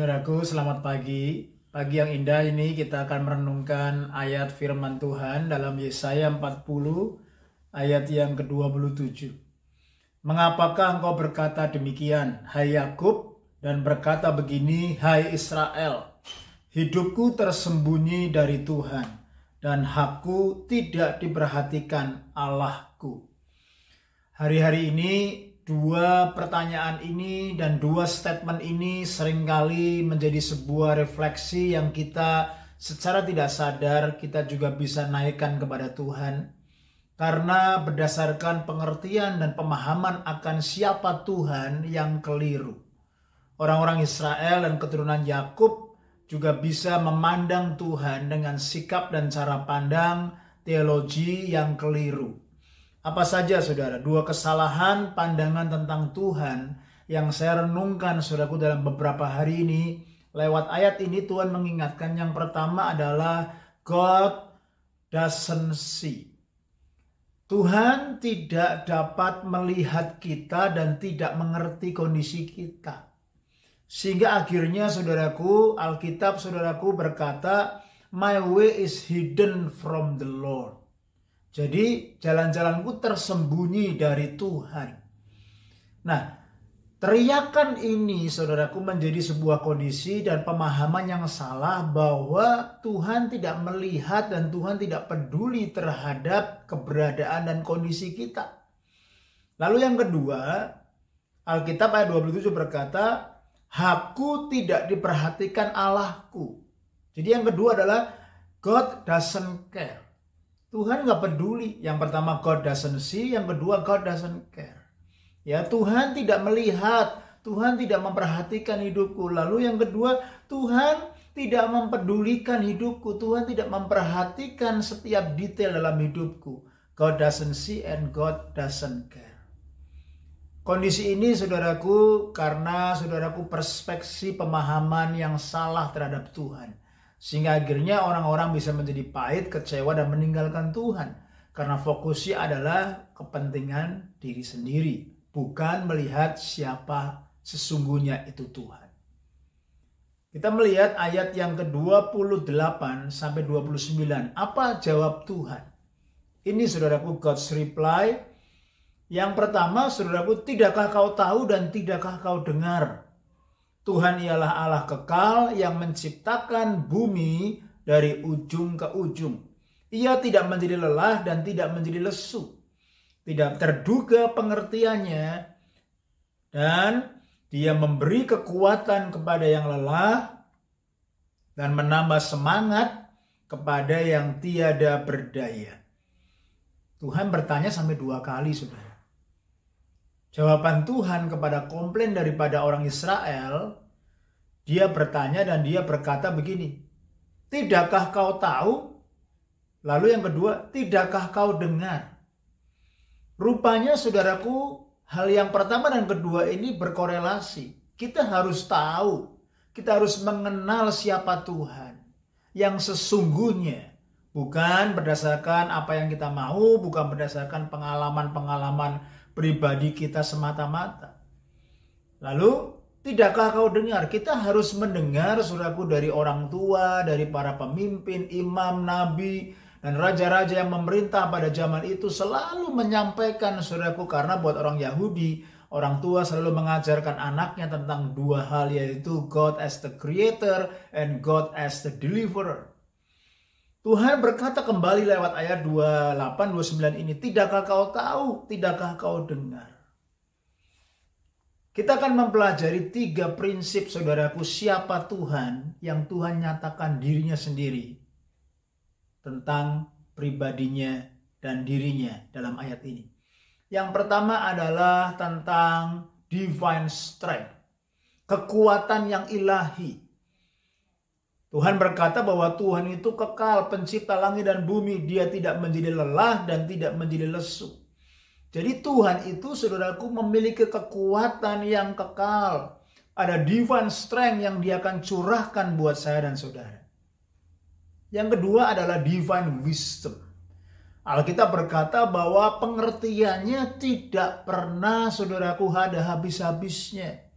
Saudaraku, selamat pagi. Pagi yang indah ini kita akan merenungkan ayat firman Tuhan dalam Yesaya 40 ayat yang ke-27. Mengapakah engkau berkata demikian, hai Yakub, dan berkata begini, hai Israel, hidupku tersembunyi dari Tuhan, dan hakku tidak diperhatikan Allahku. Hari-hari ini dua pertanyaan ini dan dua statement ini seringkali menjadi sebuah refleksi yang kita secara tidak sadar kita juga bisa naikkan kepada Tuhan. Karena berdasarkan pengertian dan pemahaman akan siapa Tuhan yang keliru. Orang-orang Israel dan keturunan Yakub juga bisa memandang Tuhan dengan sikap dan cara pandang teologi yang keliru. Apa saja saudara, dua kesalahan pandangan tentang Tuhan yang saya renungkan saudaraku dalam beberapa hari ini. Lewat ayat ini Tuhan mengingatkan yang pertama adalah God doesn't see. Tuhan tidak dapat melihat kita dan tidak mengerti kondisi kita. Sehingga akhirnya saudaraku, Alkitab saudaraku berkata, my way is hidden from the Lord. Jadi jalan-jalanku tersembunyi dari Tuhan. Nah, teriakan ini saudaraku menjadi sebuah kondisi dan pemahaman yang salah bahwa Tuhan tidak melihat dan Tuhan tidak peduli terhadap keberadaan dan kondisi kita. Lalu yang kedua, Alkitab ayat 27 berkata, hakku tidak diperhatikan Allahku. Jadi yang kedua adalah God doesn't care. Tuhan gak peduli. Yang pertama God doesn't see, yang kedua God doesn't care. Ya, Tuhan tidak melihat, Tuhan tidak memperhatikan hidupku. Lalu yang kedua, Tuhan tidak mempedulikan hidupku, Tuhan tidak memperhatikan setiap detail dalam hidupku. God doesn't see and God doesn't care. Kondisi ini saudaraku karena saudaraku perspektif pemahaman yang salah terhadap Tuhan. Sehingga akhirnya orang-orang bisa menjadi pahit, kecewa, dan meninggalkan Tuhan. Karena fokusnya adalah kepentingan diri sendiri. Bukan melihat siapa sesungguhnya itu Tuhan. Kita melihat ayat yang ke-28 sampai 29. Apa jawab Tuhan? Ini saudaraku God's reply. Yang pertama saudaraku, tidakkah kau tahu dan tidakkah kau dengar? Tuhan ialah Allah kekal yang menciptakan bumi dari ujung ke ujung. Ia tidak menjadi lelah dan tidak menjadi lesu. Tidak terduga pengertiannya dan dia memberi kekuatan kepada yang lelah dan menambah semangat kepada yang tiada berdaya. Tuhan bertanya sampai 2 kali saudara. Jawaban Tuhan kepada komplain daripada orang Israel, dia bertanya dan dia berkata begini, tidakkah kau tahu? Lalu yang kedua, tidakkah kau dengar? Rupanya saudaraku, hal yang pertama dan kedua ini berkorelasi. Kita harus tahu, kita harus mengenal siapa Tuhan yang sesungguhnya. Bukan berdasarkan apa yang kita mau, bukan berdasarkan pengalaman-pengalaman pribadi kita semata-mata. Lalu, tidakkah kau dengar? Kita harus mendengar saudaraku dari orang tua, dari para pemimpin, imam, nabi, dan raja-raja yang memerintah pada zaman itu selalu menyampaikan saudaraku, karena buat orang Yahudi, orang tua selalu mengajarkan anaknya tentang dua hal, yaitu God as the creator and God as the deliverer. Tuhan berkata kembali lewat ayat 28-29 ini, tidakkah kau tahu, tidakkah kau dengar? Kita akan mempelajari 3 prinsip saudaraku siapa Tuhan yang Tuhan nyatakan dirinya sendiri tentang pribadinya dan dirinya dalam ayat ini. Yang pertama adalah tentang divine strength, kekuatan yang ilahi. Tuhan berkata bahwa Tuhan itu kekal, pencipta langit dan bumi. Dia tidak menjadi lelah dan tidak menjadi lesu. Jadi Tuhan itu saudaraku memiliki kekuatan yang kekal. Ada divine strength yang dia akan curahkan buat saya dan saudara. Yang kedua adalah divine wisdom. Alkitab berkata bahwa pengertiannya tidak pernah saudaraku ada habis-habisnya.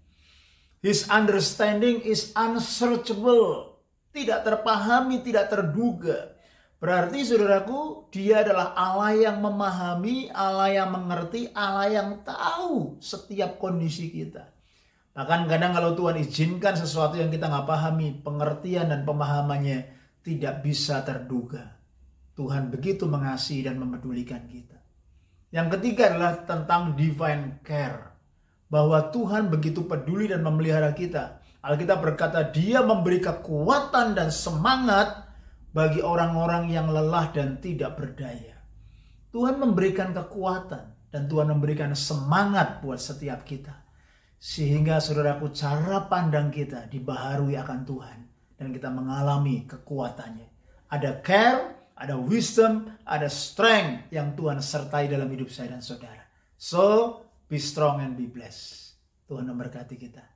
His understanding is unsearchable. Tidak terpahami, tidak terduga. Berarti saudaraku, dia adalah Allah yang memahami, Allah yang mengerti, Allah yang tahu setiap kondisi kita. Bahkan kadang kalau Tuhan izinkan sesuatu yang kita nggak pahami, pengertian dan pemahamannya tidak bisa terduga. Tuhan begitu mengasihi dan memedulikan kita. Yang ketiga adalah tentang divine care. Bahwa Tuhan begitu peduli dan memelihara kita. Alkitab berkata dia memberi kekuatan dan semangat bagi orang-orang yang lelah dan tidak berdaya. Tuhan memberikan kekuatan dan Tuhan memberikan semangat buat setiap kita. Sehingga saudaraku, cara pandang kita dibaharui akan Tuhan. Dan kita mengalami kekuatannya. Ada care, ada wisdom, ada strength yang Tuhan sertai dalam hidup saya dan saudara. So, be strong and be blessed. Tuhan memberkati kita.